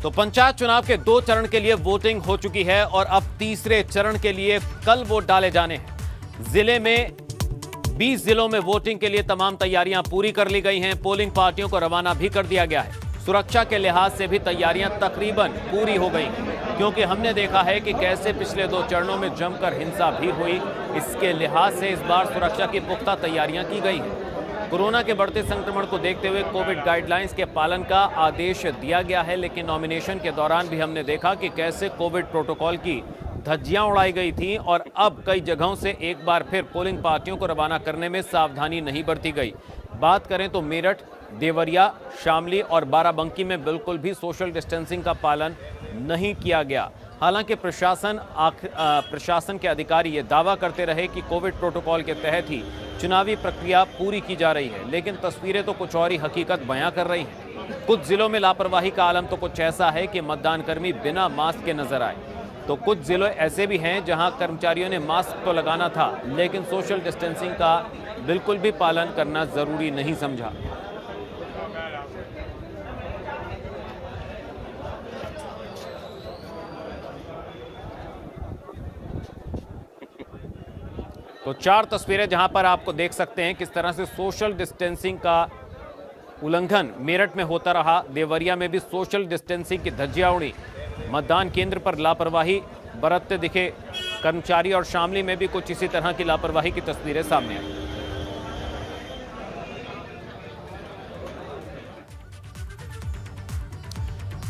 तो पंचायत चुनाव के 2 चरण के लिए वोटिंग हो चुकी है और अब तीसरे चरण के लिए कल वोट डाले जाने हैं। जिले में 20 जिलों में वोटिंग के लिए तमाम तैयारियां पूरी कर ली गई हैं। पोलिंग पार्टियों को रवाना भी कर दिया गया है। सुरक्षा के लिहाज से भी तैयारियां तकरीबन पूरी हो गई हैं, क्योंकि हमने देखा है कि कैसे पिछले 2 चरणों में जमकर हिंसा भी हुई। इसके लिहाज से इस बार सुरक्षा की पुख्ता तैयारियां की गई हैं। कोरोना के बढ़ते संक्रमण को देखते हुए कोविड गाइडलाइंस के पालन का आदेश दिया गया है, लेकिन नॉमिनेशन के दौरान भी हमने देखा कि कैसे कोविड प्रोटोकॉल की धज्जियां उड़ाई गई थी और अब कई जगहों से एक बार फिर पोलिंग पार्टियों को रवाना करने में सावधानी नहीं बरती गई। बात करें तो मेरठ, देवरिया, शामली और बाराबंकी में बिल्कुल भी सोशल डिस्टेंसिंग का पालन नहीं किया गया। हालांकि प्रशासन के अधिकारी ये दावा करते रहे कि कोविड प्रोटोकॉल के तहत ही चुनावी प्रक्रिया पूरी की जा रही है, लेकिन तस्वीरें तो कुछ और ही हकीकत बयां कर रही हैं। कुछ जिलों में लापरवाही का आलम तो कुछ ऐसा है कि मतदानकर्मी बिना मास्क के नजर आए, तो कुछ जिलों ऐसे भी हैं जहां कर्मचारियों ने मास्क तो लगाना था, लेकिन सोशल डिस्टेंसिंग का बिल्कुल भी पालन करना जरूरी नहीं समझा। तो 4 तस्वीरें जहां पर आपको देख सकते हैं किस तरह से सोशल डिस्टेंसिंग का उल्लंघन मेरठ में होता रहा। देवरिया में भी सोशल डिस्टेंसिंग की धज्जियां उड़ी, मतदान केंद्र पर लापरवाही बरतते दिखे कर्मचारी और शामली में भी कुछ इसी तरह की लापरवाही की तस्वीरें सामने आई।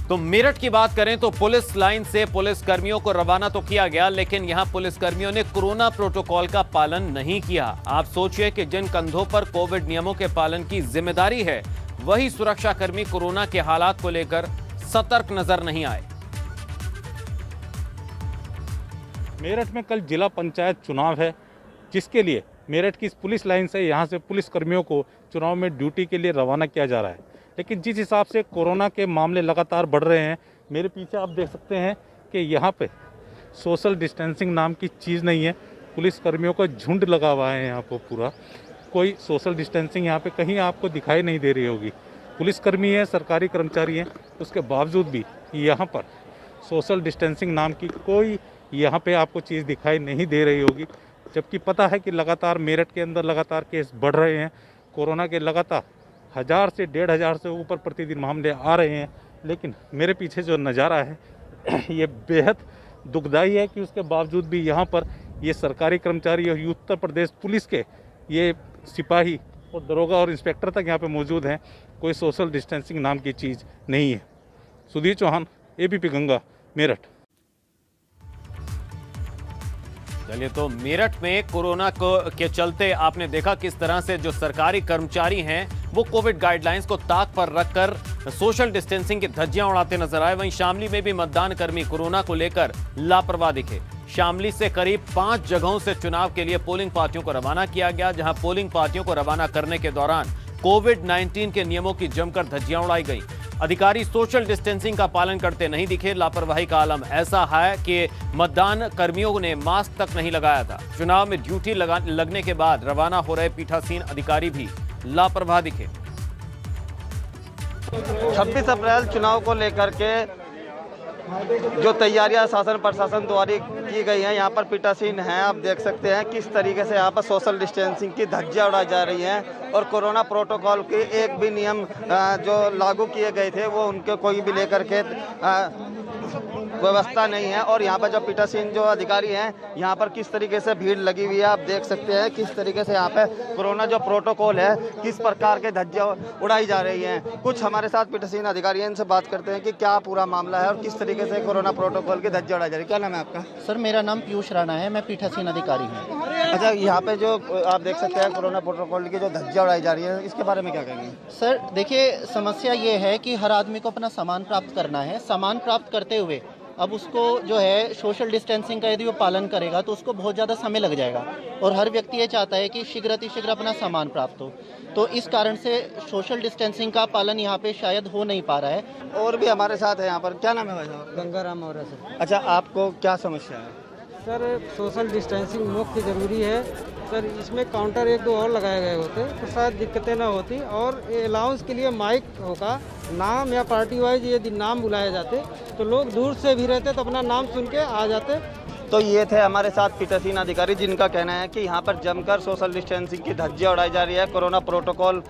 तो मेरठ की बात करें तो पुलिस लाइन से पुलिस कर्मियों को रवाना तो किया गया, लेकिन यहां पुलिस कर्मियों ने कोरोना प्रोटोकॉल का पालन नहीं किया। आप सोचिए कि जिन कंधों पर कोविड नियमों के पालन की जिम्मेदारी है, वही सुरक्षाकर्मी कोरोना के हालात को लेकर सतर्क नजर नहीं आए। मेरठ में कल जिला पंचायत चुनाव है, जिसके लिए मेरठ की पुलिस लाइन से यहाँ से पुलिस कर्मियों को चुनाव में ड्यूटी के लिए रवाना किया जा रहा है। लेकिन जिस हिसाब से कोरोना के मामले लगातार बढ़ रहे हैं, मेरे पीछे आप देख सकते हैं कि यहाँ पे सोशल डिस्टेंसिंग नाम की चीज़ नहीं है। पुलिस कर्मियों का झुंड लगा हुआ है यहाँ पर, पूरा कोई सोशल डिस्टेंसिंग यहाँ पे कहीं आपको दिखाई नहीं दे रही होगी। पुलिसकर्मी है, सरकारी कर्मचारी हैं, उसके बावजूद भी यहाँ पर सोशल डिस्टेंसिंग नाम की कोई यहाँ पे आपको चीज़ दिखाई नहीं दे रही होगी। जबकि पता है कि लगातार मेरठ के अंदर लगातार केस बढ़ रहे हैं, कोरोना के लगातार 1000 से 1500 से ऊपर प्रतिदिन मामले आ रहे हैं। लेकिन मेरे पीछे जो नज़ारा है ये बेहद दुखदाई है कि उसके बावजूद भी यहाँ पर ये सरकारी कर्मचारी और उत्तर प्रदेश पुलिस के ये सिपाही और दरोगा और इंस्पेक्टर तक यहाँ पे मौजूद हैं। कोई सोशल डिस्टेंसिंग नाम की चीज़ नहीं है। सुधीर चौहान, एबीपी गंगा, मेरठ। चलिए, तो मेरठ में कोरोना के चलते आपने देखा किस तरह से जो सरकारी कर्मचारी हैं वो कोविड गाइडलाइंस को ताक पर रखकर सोशल डिस्टेंसिंग की धज्जियां उड़ाते नजर आए। वहीं शामली में भी मतदान कर्मी कोरोना को लेकर लापरवाह दिखे। शामली से करीब 5 जगहों से चुनाव के लिए पोलिंग पार्टियों को रवाना किया गया, जहां पोलिंग पार्टियों को रवाना करने के दौरान कोविड-19 के नियमों की जमकर धज्जियां उड़ाई गई। अधिकारी सोशल डिस्टेंसिंग का पालन करते नहीं दिखे। लापरवाही का आलम ऐसा है कि मतदान कर्मियों ने मास्क तक नहीं लगाया था। चुनाव में ड्यूटी लगने के बाद रवाना हो रहे पीठासीन अधिकारी भी लापरवाह दिखे। 26 अप्रैल चुनाव को लेकर के जो तैयारियां शासन प्रशासन द्वारा की गई हैं, यहाँ पर पीठासीन हैं। आप देख सकते हैं किस तरीके से यहाँ पर सोशल डिस्टेंसिंग की धज्जियां उड़ाई जा रही हैं और कोरोना प्रोटोकॉल के एक भी नियम जो लागू किए गए थे वो उनके कोई भी लेकर के व्यवस्था नहीं है। और यहाँ पर जो पीठासीन जो अधिकारी हैं, यहाँ पर किस तरीके से भीड़ लगी हुई है। आप देख सकते हैं किस तरीके से यहाँ पे कोरोना जो प्रोटोकॉल है किस प्रकार के धज्जियां उड़ाई जा रही हैं। कुछ हमारे साथ पीठासीन अधिकारी हैं, इनसे बात करते हैं कि क्या पूरा मामला है और किस तरीके से कोरोना प्रोटोकॉल की धज्जियां उड़ाई जा रही है। क्या नाम है आपका? सर, मेरा नाम पीयूष राणा है, मैं पीठासीन अधिकारी हूँ। अच्छा, यहाँ पे जो आप देख सकते हैं कोरोना प्रोटोकॉल की जो धज्जियां उड़ाई जा रही है, इसके बारे में क्या कहेंगे? सर देखिए, समस्या ये है कि हर आदमी को अपना सामान प्राप्त करना है। सामान प्राप्त करते हुए अब उसको जो है सोशल डिस्टेंसिंग का यदि वो पालन करेगा तो उसको बहुत ज़्यादा समय लग जाएगा और हर व्यक्ति ये चाहता है कि शीघ्र अतिशीघ्र अपना सामान प्राप्त हो। तो इस कारण से सोशल डिस्टेंसिंग का पालन यहाँ पे शायद हो नहीं पा रहा है। और भी हमारे साथ है यहाँ पर। क्या नाम है भाई साहब? गंगाराम और सर। अच्छा, आपको क्या समस्या है? सर सोशल डिस्टेंसिंग मुख्य ज़रूरी है सर। इसमें काउंटर 1-2 और लगाए गए होते तो शायद दिक्कतें ना होती, और अलाउंस के लिए माइक होगा, नाम या पार्टी वाइज यदि नाम बुलाए जाते तो लोग दूर से भी रहते तो अपना नाम सुन के आ जाते। तो ये थे हमारे साथ पीठासीन अधिकारी, जिनका कहना है कि यहाँ पर जमकर सोशल डिस्टेंसिंग की धज्जियां उड़ाई जा रही है। कोरोना प्रोटोकॉल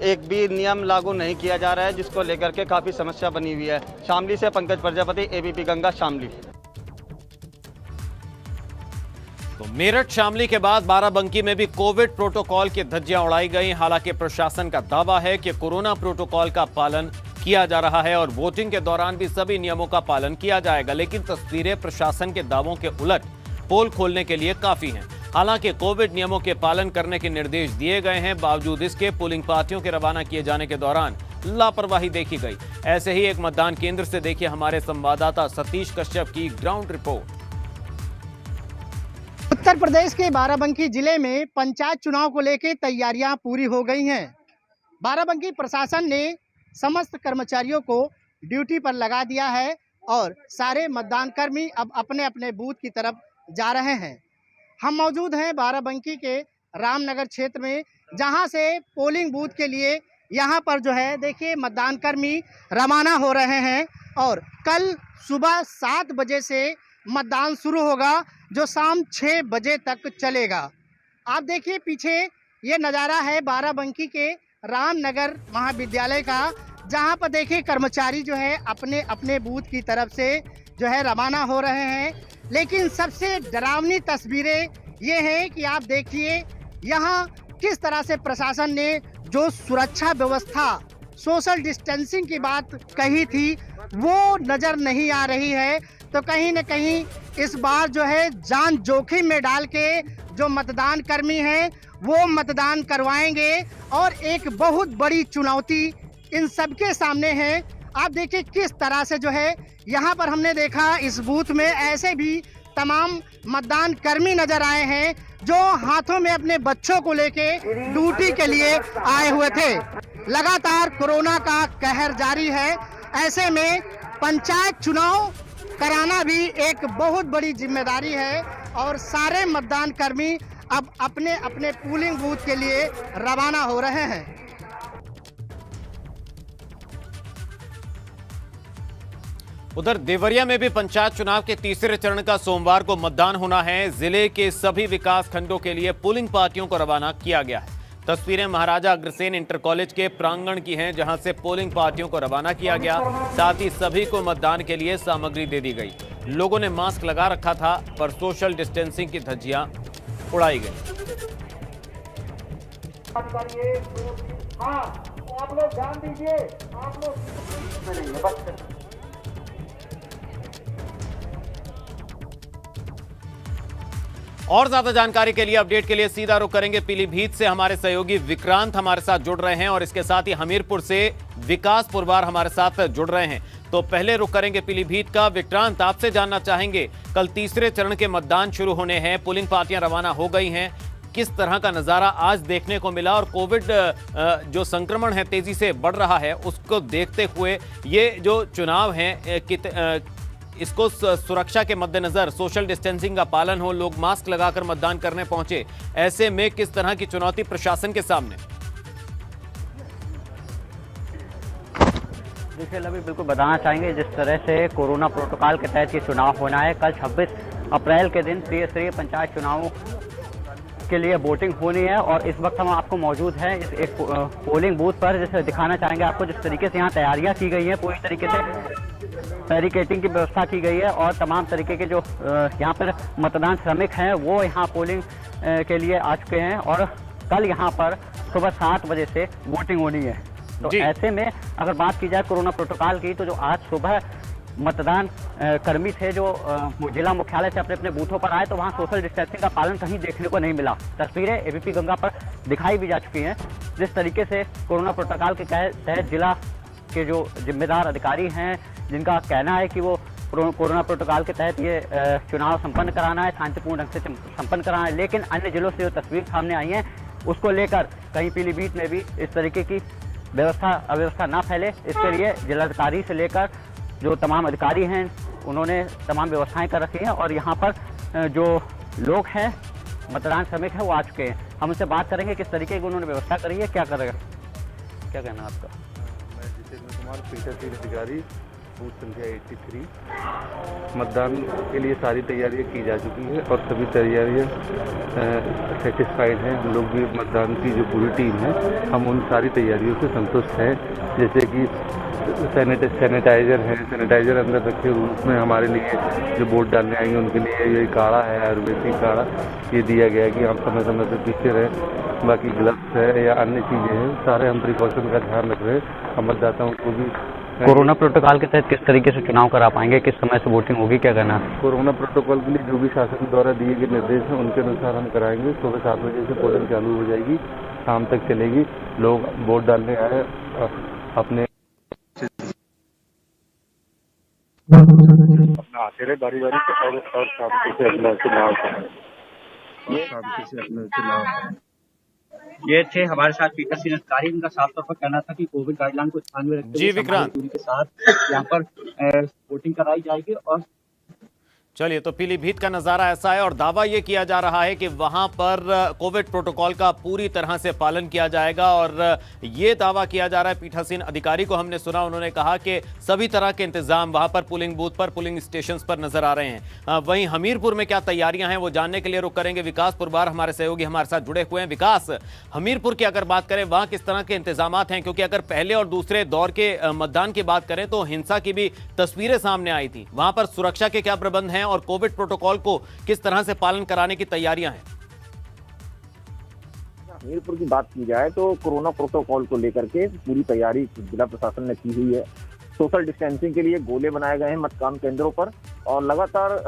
एक भी नियम लागू नहीं किया जा रहा है, जिसको लेकर के काफ़ी समस्या बनी हुई है। शामली से पंकज प्रजापति, एबीपी गंगा, शामली। तो मेरठ शामली के बाद बाराबंकी में भी कोविड प्रोटोकॉल की धज्जियां उड़ाई गई। हालांकि प्रशासन का दावा है कि कोरोना प्रोटोकॉल का पालन किया जा रहा है और वोटिंग के दौरान भी सभी नियमों का पालन किया जाएगा, लेकिन तस्वीरें प्रशासन के दावों के उलट पोल खोलने के लिए काफी हैं। हालांकि कोविड नियमों के पालन करने के निर्देश दिए गए हैं, बावजूद इसके पोलिंग पार्टियों के रवाना किए जाने के दौरान लापरवाही देखी गई। ऐसे ही एक मतदान केंद्र से देखिए हमारे संवाददाता सतीश कश्यप की ग्राउंड रिपोर्ट। उत्तर प्रदेश के बाराबंकी जिले में पंचायत चुनाव को लेकर तैयारियां पूरी हो गई हैं। बाराबंकी प्रशासन ने समस्त कर्मचारियों को ड्यूटी पर लगा दिया है और सारे मतदान कर्मी अब अपने अपने बूथ की तरफ जा रहे हैं। हम मौजूद हैं बाराबंकी के रामनगर क्षेत्र में, जहां से पोलिंग बूथ के लिए यहां पर जो है देखिए मतदान कर्मी रवाना हो रहे हैं और कल सुबह 7 बजे से मतदान शुरू होगा, जो शाम 6 बजे तक चलेगा। आप देखिए पीछे ये नज़ारा है बाराबंकी के रामनगर महाविद्यालय का, जहां पर देखिए कर्मचारी जो है अपने अपने बूथ की तरफ से जो है रवाना हो रहे हैं। लेकिन सबसे डरावनी तस्वीरें ये हैं कि आप देखिए यहाँ किस तरह से प्रशासन ने जो सुरक्षा व्यवस्था, सोशल डिस्टेंसिंग की बात कही थी, वो नज़र नहीं आ रही है। तो कहीं न कहीं इस बार जो है जान जोखिम में डाल के जो मतदान कर्मी हैं वो मतदान करवाएंगे और एक बहुत बड़ी चुनौती इन सबके सामने है। आप देखिए किस तरह से जो है यहाँ पर हमने देखा इस बूथ में ऐसे भी तमाम मतदान कर्मी नजर आए हैं जो हाथों में अपने बच्चों को लेके ड्यूटी के लिए आए हुए थे। लगातार कोरोना का कहर जारी है, ऐसे में पंचायत चुनाव कराना भी एक बहुत बड़ी जिम्मेदारी है और सारे मतदान कर्मी अब अपने अपने पोलिंग बूथ के लिए रवाना हो रहे हैं। उधर देवरिया में भी पंचायत चुनाव के तीसरे चरण का सोमवार को मतदान होना है। जिले के सभी विकास खंडों के लिए पोलिंग पार्टियों को रवाना किया गया है। तस्वीरें महाराजा अग्रसेन इंटर कॉलेज के प्रांगण की हैं, जहां से पोलिंग पार्टियों को रवाना किया गया। साथ ही सभी को मतदान के लिए सामग्री दे दी गई। लोगों ने मास्क लगा रखा था, पर सोशल डिस्टेंसिंग की धज्जियां उड़ाई गई। आप लोग ध्यान दीजिए, आप लोग और ज्यादा जानकारी के लिए, अपडेट के लिए सीधा रुख करेंगे पीलीभीत से। हमारे सहयोगी विक्रांत हमारे साथ जुड़ रहे हैं और इसके साथ ही हमीरपुर से विकास पुरवार हमारे साथ जुड़ रहे हैं। तो पहले रुख करेंगे पीलीभीत का। विक्रांत, आपसे जानना चाहेंगे, कल तीसरे चरण के मतदान शुरू होने हैं, पोलिंग पार्टियां रवाना हो गई हैं, किस तरह का नजारा आज देखने को मिला और कोविड जो संक्रमण है तेजी से बढ़ रहा है उसको देखते हुए ये जो चुनाव है इसको सुरक्षा के मद्देनजर सोशल डिस्टेंसिंग का पालन हो, लोग मास्क लगाकर मतदान करने पहुंचे, ऐसे में किस तरह की चुनौती प्रशासन के सामने? देखिए अभी बिल्कुल बताना चाहेंगे, जिस तरह से कोरोना प्रोटोकॉल के तहत ये चुनाव होना है, कल 26 अप्रैल के दिन त्रिस्तरीय पंचायत चुनावों के लिए वोटिंग होनी है और इस वक्त हम आपको मौजूद हैं इस एक पोलिंग बूथ पर, जिसे दिखाना चाहेंगे आपको जिस तरीके से यहाँ तैयारियाँ की गई हैं, पूरी तरीके से बैरिकेडिंग की व्यवस्था की गई है और तमाम तरीके के जो यहाँ पर मतदान श्रमिक हैं वो यहाँ पोलिंग के लिए आ चुके हैं और कल यहाँ पर सुबह 7 बजे से वोटिंग होनी है। तो ऐसे में अगर बात की जाए कोरोना प्रोटोकॉल की, तो जो आज सुबह मतदान कर्मी थे जो जिला मुख्यालय से अपने अपने बूथों पर आए, तो वहाँ सोशल डिस्टेंसिंग का पालन कहीं देखने को नहीं मिला। तस्वीरें एबीपी गंगा पर दिखाई भी जा चुकी हैं। जिस तरीके से कोरोना प्रोटोकॉल के तहत जिला के जो जिम्मेदार अधिकारी हैं, जिनका कहना है कि वो कोरोना प्रोटोकॉल के तहत ये चुनाव संपन्न कराना है, शांतिपूर्ण ढंग से संपन्न कराना है, लेकिन अन्य जिलों से जो तस्वीर सामने आई है उसको लेकर कहीं पीलीभीत में भी इस तरीके की अव्यवस्था ना फैले, इसके लिए जिलाधिकारी से लेकर जो तमाम अधिकारी हैं उन्होंने तमाम व्यवस्थाएं कर रखी हैं और यहाँ पर जो लोग हैं मतदान श्रमिक है वो आ चुके हैं। हम उनसे बात करेंगे किस तरीके की उन्होंने व्यवस्था करी है, क्या करेगा, क्या कहना है आपका? मैं जितेंद्र कुमार, पीठासीन अधिकारी, बूथ संख्या 83। मतदान के लिए सारी तैयारियां की जा चुकी है और सभी तैयारियां सेटिस्फाइड हैं। हम लोग भी मतदान की जो पूरी टीम है, हम उन सारी तैयारियों से संतुष्ट हैं। जैसे कि सैनिटाइजर है, सैनिटाइजर अंदर रखे हुए, उसमें हमारे लिए जो वोट डालने आएंगे उनके लिए ये काढ़ा है, आयुर्वेदिक काढ़ा, ये दिया गया है कि आप समय समय से पीछे रहें। बाकी ग्लव्स है या अन्य चीज़ें हैं, सारे हम प्रिकॉशन का ध्यान रख रहे हैं। हम मतदाताओं को भी कोरोना प्रोटोकॉल के तहत किस तरीके से चुनाव करा पाएंगे, किस समय से वोटिंग होगी, क्या करना है? कोरोना प्रोटोकॉल के लिए जो भी शासन द्वारा दिए गए निर्देश हैं उनके अनुसार हम कराएंगे। सुबह 7 बजे से पोलिंग चालू हो जाएगी, शाम तक चलेगी। लोग वोट डालने आए अपने आते रहे बारी बारी से और शांति से अपना चुनाव करें। ये थे हमारे साथ पीठासीन अधिकारी। इनका साफ तौर पर कहना था कि कोविड गाइडलाइन को ध्यान में रखते जी विक्रांत के साथ यहाँ पर वोटिंग कराई जाएगी। और चलिए, तो पीलीभीत का नजारा ऐसा है और दावा यह किया जा रहा है कि वहां पर कोविड प्रोटोकॉल का पूरी तरह से पालन किया जाएगा। और यह दावा किया जा रहा है, पीठासीन अधिकारी को हमने सुना, उन्होंने कहा कि सभी तरह के इंतजाम वहां पर पोलिंग बूथ पर, पोलिंग स्टेशन पर नजर आ रहे हैं। वहीं हमीरपुर में क्या तैयारियां हैं वो जानने के लिए रुक करेंगे विकास पुरवार, हमारे सहयोगी हमारे साथ जुड़े हुए हैं। विकास, हमीरपुर की अगर बात करें, वहां किस तरह के इंतजाम हैं? क्योंकि अगर पहले और दूसरे दौर के मतदान की बात करें तो हिंसा की भी तस्वीरें सामने आई थी। वहां पर सुरक्षा के क्या प्रबंध हैं और कोविड प्रोटोकॉल को किस तरह से पालन कराने की तैयारियां हैं? हमीरपुर की बात की जाए तो कोरोना प्रोटोकॉल को लेकर के पूरी तैयारी जिला प्रशासन ने की हुई है। सोशल डिस्टेंसिंग के लिए गोले बनाए गए हैं मतदान केंद्रों पर और लगातार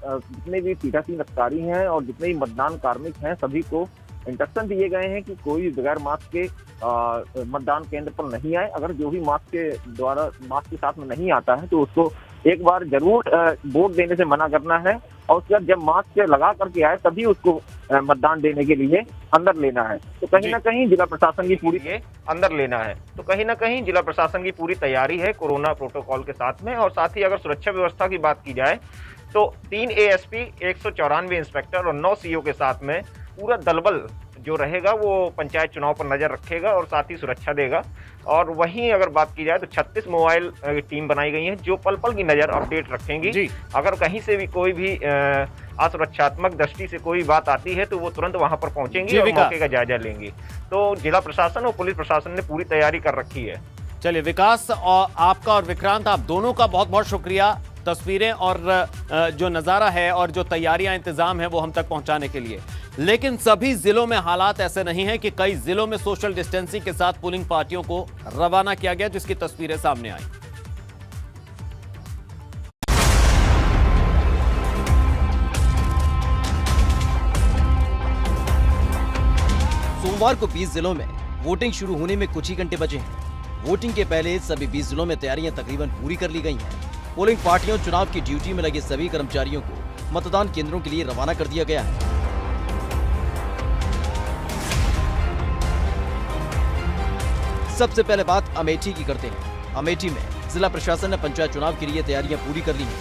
जितने भी पीठासीन अधिकारी हैं और जितने भी मतदान कार्मिक हैं सभी को इंस्ट्रक्शन दिए गए हैं कि कोई बगैर मास्क के मतदान केंद्र पर नहीं आए। अगर जो भी मास्क के साथ में नहीं आता है तो उसको एक बार जरूर वोट देने से मना करना है और उसके बाद जब मास्क लगा करके आए तभी उसको मतदान देने के लिए अंदर लेना है। तो कहीं ना कहीं जिला प्रशासन की पूरी अंदर लेना है तो कहीं ना कहीं जिला प्रशासन की पूरी तैयारी है कोरोना प्रोटोकॉल के साथ में। और साथ ही अगर सुरक्षा व्यवस्था की बात की जाए तो 3 ASP, 194 इंस्पेक्टर और 9 CO के साथ में पूरा दलबल जो रहेगा वो पंचायत चुनाव पर नजर रखेगा और साथ ही सुरक्षा देगा। और वहीं अगर बात की जाए तो 36 मोबाइल टीम बनाई गई है जो पल पल की नजर अपडेट रखेंगी। अगर कहीं से भी कोई भी असुरक्षात्मक दृष्टि से कोई बात आती है तो वो तुरंत वहां पर पहुंचेंगी और मौके का जायजा लेंगी। तो जिला प्रशासन और पुलिस प्रशासन ने पूरी तैयारी कर रखी है। चलिए विकास, और आपका और विक्रांत, आप दोनों का बहुत बहुत शुक्रिया तस्वीरें और जो नज़ारा है और जो तैयारियां इंतजाम है वो हम तक पहुंचाने के लिए। लेकिन सभी जिलों में हालात ऐसे नहीं हैं कि कई जिलों में सोशल डिस्टेंसिंग के साथ पोलिंग पार्टियों को रवाना किया गया, जिसकी तस्वीरें सामने आई। सोमवार को 20 जिलों में वोटिंग शुरू होने में कुछ ही घंटे बचे हैं। वोटिंग के पहले सभी 20 जिलों में तैयारियां तकरीबन पूरी कर ली गई हैं। पोलिंग पार्टियों चुनाव की ड्यूटी में लगे सभी कर्मचारियों को मतदान केंद्रों के लिए रवाना कर दिया गया है। सबसे पहले बात अमेठी की करते हैं। अमेठी में जिला प्रशासन ने पंचायत चुनाव के लिए तैयारियां पूरी कर ली हैं।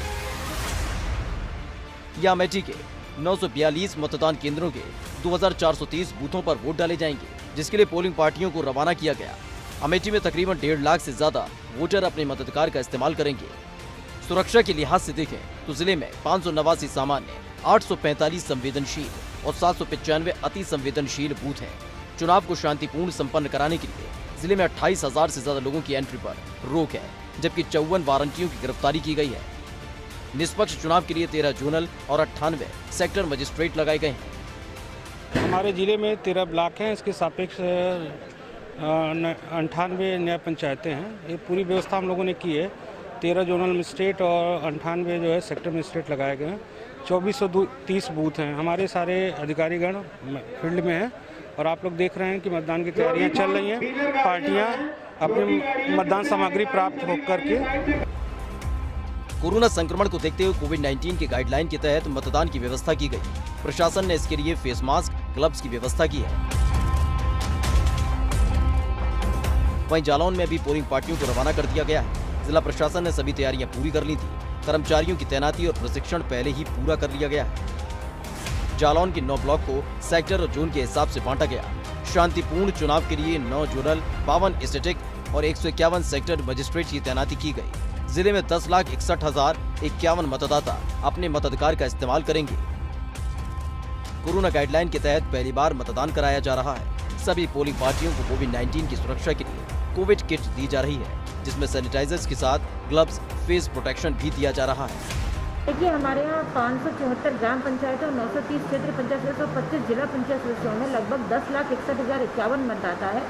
यह अमेठी के 942 मतदान केंद्रों के 2430 बूथों पर वोट डाले जाएंगे, जिसके लिए पोलिंग पार्टियों को रवाना किया गया। अमेठी में तकरीबन 1.5 लाख से ज्यादा वोटर अपने मताधिकार का इस्तेमाल करेंगे। सुरक्षा के लिहाज से देखें तो जिले में 589 सामान्य, 845 संवेदनशील और 795 अति संवेदनशील बूथ हैं। चुनाव को शांतिपूर्ण संपन्न कराने के लिए जिले में 28,000 से ज्यादा लोगों की एंट्री पर रोक है, जबकि 54 वारंटियों की गिरफ्तारी की गई है। निष्पक्ष चुनाव के लिए 13 जोनल और 98 सेक्टर मजिस्ट्रेट लगाए गए हैं। हमारे जिले में 13 ब्लॉक हैं, इसके सापेक्ष 98 न्याय पंचायतें हैं। ये पूरी व्यवस्था हम लोगों ने की है। 13 जोनल मजिस्ट्रेट और 98 जो है सेक्टर मजिस्ट्रेट लगाए गए हैं। 2430 बूथ हैं। हमारे सारे अधिकारीगण फील्ड में हैं और आप लोग देख रहे हैं कि मतदान की तैयारियां चल रही हैं। पार्टियां अपनी मतदान सामग्री प्राप्त होकर के। कोरोना संक्रमण को देखते हुए कोविड-19 के गाइडलाइन के तहत मतदान की व्यवस्था की गई। प्रशासन ने इसके लिए फेस मास्क, ग्लव्स की व्यवस्था की है। वहीं जालौन में भी पोलिंग पार्टियों को रवाना कर दिया गया है। जिला प्रशासन ने सभी तैयारियां पूरी कर ली थी। कर्मचारियों की तैनाती और प्रशिक्षण पहले ही पूरा कर लिया गया है। जालौन के 9 ब्लॉक को सेक्टर और जोन के हिसाब से बांटा गया। शांतिपूर्ण चुनाव के लिए 9 जोनल, 52 स्टैटिक और 151 सेक्टर मजिस्ट्रेट की तैनाती की गई। जिले में 10,61,051 मतदाता अपने मताधिकार का इस्तेमाल करेंगे। कोरोना गाइडलाइन के तहत पहली बार मतदान कराया जा रहा है। सभी पोलिंग पार्टियों को कोविड-19 की सुरक्षा के लिए कोविड किट दी जा रही है, जिसमें सैनिटाइजर्स के साथ ग्लव्स, फेस प्रोटेक्शन भी दिया जा रहा है। देखिए, हमारे यहाँ 574 ग्राम पंचायतों, 930 क्षेत्र पंचायत सदस्यों, 25 जिला पंचायत सदस्यों में लगभग 10,61,051 मतदाता है,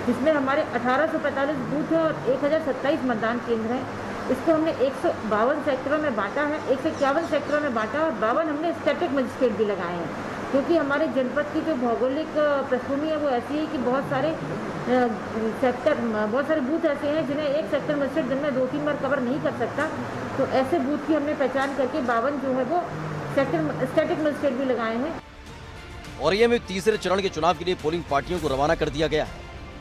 जिसमें हमारे 1845 बूथ हैं और 1027 मतदान केंद्र हैं। इसको हमने 152 सेक्टरों में बांटा है, 151 सेक्टरों में बांटा है और 52 हमने स्टैटिक मजिस्ट्रेट भी लगाए हैं, क्योंकि हमारे जनपद की जो भौगोलिक पृष्ठभूमि है वो ऐसी है कि बहुत सारे बूथ ऐसे हैं जिन्हें एक सेक्टर मजिस्ट्रेट दिन में 2-3 बार कवर नहीं कर सकता। तो ऐसे बूथ की हमने पहचान करके 52 जो है वो स्टैटिक मजिस्ट्रेट भी लगाए हैं। औरैया में तीसरे चरण के चुनाव के लिए पोलिंग पार्टियों को रवाना कर दिया गया है।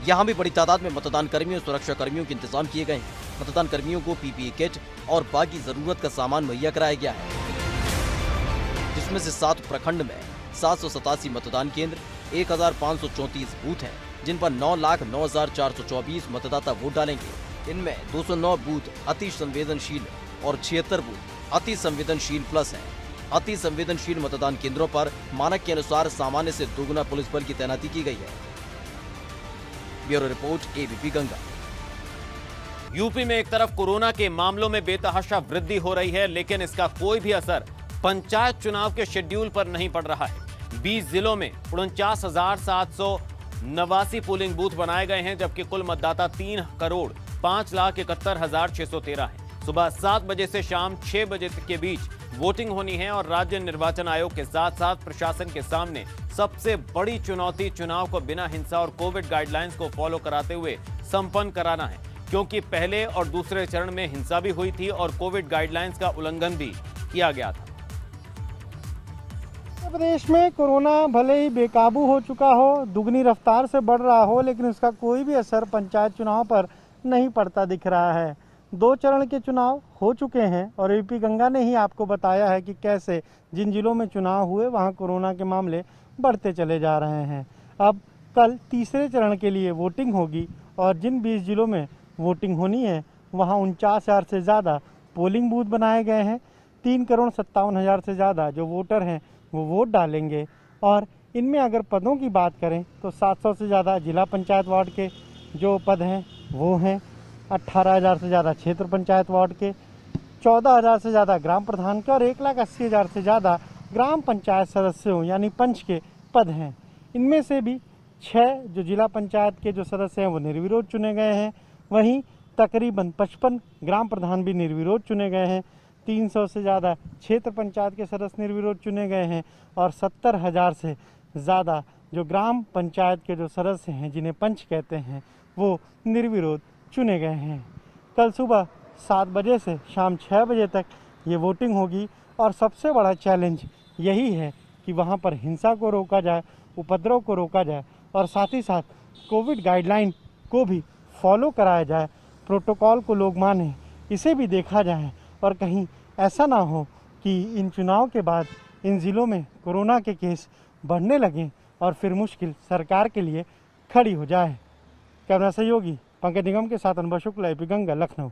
यहाँ भी बड़ी तादाद में मतदान कर्मियों और सुरक्षा कर्मियों के इंतजाम किए गए हैं। मतदान कर्मियों को पीपीई किट और बाकी जरूरत का सामान मुहैया कराया गया है, जिसमें से 7 प्रखंड में 787 मतदान केंद्र, 1,534 बूथ हैं, जिन पर 9,09,424 मतदाता वोट डालेंगे। इनमें 209 बूथ अति संवेदनशील और 76 बूथ अति संवेदनशील प्लस हैं। अति संवेदनशील मतदान केंद्रों पर मानक के अनुसार सामान्य से दोगुना पुलिस बल की तैनाती की गई है। Bureau report, ABP Ganga. UP में एक तरफ कोरोना के मामलों में बेतहाशा वृद्धि हो रही है, लेकिन इसका कोई भी असर पंचायत चुनाव के शेड्यूल पर नहीं पड़ रहा है। 20 जिलों में 49,789 पोलिंग बूथ बनाए गए हैं, जबकि कुल मतदाता 3,05,71,613 है। सुबह 7 बजे से शाम 6 बजे के बीच वोटिंग होनी है और राज्य निर्वाचन आयोग के साथ साथ प्रशासन के सामने सबसे बड़ी चुनौती चुनाव को बिना हिंसा और कोविड गाइडलाइंस को फॉलो कराते हुए संपन्न कराना है, क्योंकि पहले और दूसरे चरण में हिंसा भी हुई थी और कोविड गाइडलाइंस का उल्लंघन भी किया गया था। उत्तर प्रदेश में कोरोना भले ही बेकाबू हो चुका हो, दुगनी रफ्तार से बढ़ रहा हो, लेकिन इसका कोई भी असर पंचायत चुनाव पर नहीं पड़ता दिख रहा है। 2 चरण के चुनाव हो चुके हैं और एबीपी गंगा ने ही आपको बताया है कि कैसे जिन जिलों में चुनाव हुए वहां कोरोना के मामले बढ़ते चले जा रहे हैं। अब कल तीसरे चरण के लिए वोटिंग होगी और जिन 20 जिलों में वोटिंग होनी है वहां 49,000 से ज़्यादा पोलिंग बूथ बनाए गए हैं। 3,57,000 से ज़्यादा जो वोटर हैं वो वोट डालेंगे और इनमें अगर पदों की बात करें तो 700 से ज़्यादा जिला पंचायत वार्ड के जो पद हैं वो हैं, 18,000 से ज़्यादा क्षेत्र पंचायत वार्ड के, 14,000 से ज़्यादा ग्राम प्रधान के और 1,80,000 से ज़्यादा ग्राम पंचायत सदस्यों यानी पंच के पद हैं। इनमें से भी 6 जो जिला पंचायत के जो सदस्य हैं वो निर्विरोध चुने गए हैं। वहीं तकरीबन 55 ग्राम प्रधान भी निर्विरोध चुने गए हैं। 300 से ज़्यादा क्षेत्र पंचायत के सदस्य निर्विरोध चुने गए हैं और 70,000 से ज़्यादा जो ग्राम पंचायत के जो सदस्य हैं जिन्हें पंच कहते हैं वो निर्विरोध चुने गए हैं। कल सुबह 7 बजे से शाम 6 बजे तक ये वोटिंग होगी और सबसे बड़ा चैलेंज यही है कि वहाँ पर हिंसा को रोका जाए, उपद्रव को रोका जाए और साथ ही साथ कोविड गाइडलाइन को भी फॉलो कराया जाए, प्रोटोकॉल को लोग माने, इसे भी देखा जाए और कहीं ऐसा ना हो कि इन चुनाव के बाद इन ज़िलों में कोरोना के केस बढ़ने लगें और फिर मुश्किल सरकार के लिए खड़ी हो जाए। कैमरा सहयोगी पंकज निगम के साथ अनुभव शुक्ला, एबीपी गंगा, लखनऊ।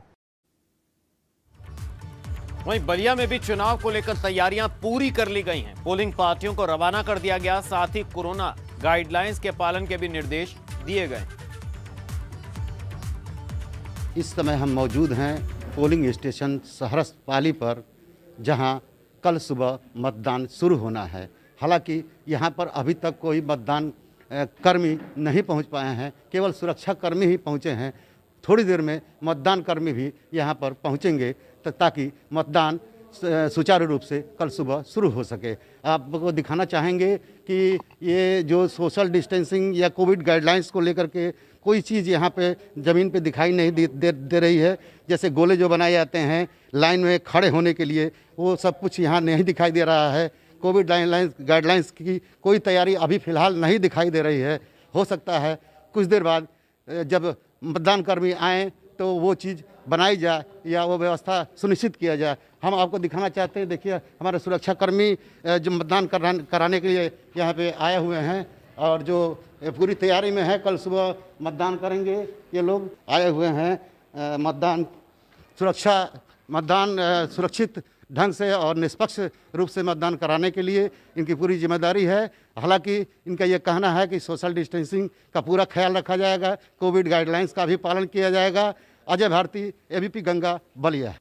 वहीं बलिया में भी चुनाव को लेकर तैयारियां पूरी कर ली गई हैं। पोलिंग पार्टियों को रवाना कर दिया गया, साथ ही कोरोना गाइडलाइंस के पालन के भी निर्देश दिए गए। इस समय हम मौजूद हैं पोलिंग स्टेशन सहरस पाली पर, जहां कल सुबह मतदान शुरू होना है। हालांकि यहां पर अभी तक कोई मतदान कर्मी नहीं पहुंच पाए हैं, केवल सुरक्षा कर्मी ही पहुंचे हैं। थोड़ी देर में मतदान कर्मी भी यहां पर पहुंचेंगे ताकि मतदान सुचारू रूप से कल सुबह शुरू हो सके। आपको दिखाना चाहेंगे कि ये जो सोशल डिस्टेंसिंग या कोविड गाइडलाइंस को लेकर के कोई चीज़ यहाँ पे ज़मीन पे दिखाई नहीं दे रही है। जैसे गोले जो बनाए जाते हैं लाइन में खड़े होने के लिए, वो सब कुछ यहाँ नहीं दिखाई दे रहा है। कोविड गाइडलाइंस की कोई तैयारी अभी फ़िलहाल नहीं दिखाई दे रही है। हो सकता है कुछ देर बाद जब मतदान कर्मी आएँ तो वो चीज़ बनाई जाए या वो व्यवस्था सुनिश्चित किया जाए। हम आपको दिखाना चाहते हैं, देखिए हमारे सुरक्षाकर्मी जो मतदान कराने के लिए यहाँ पे आए हुए हैं और जो पूरी तैयारी में है, कल सुबह मतदान करेंगे। ये लोग आए हुए हैं मतदान सुरक्षित ढंग से और निष्पक्ष रूप से मतदान कराने के लिए इनकी पूरी जिम्मेदारी है। हालांकि इनका ये कहना है कि सोशल डिस्टेंसिंग का पूरा ख्याल रखा जाएगा, कोविड गाइडलाइंस का भी पालन किया जाएगा। अजय भारती, एबीपी गंगा, बलिया।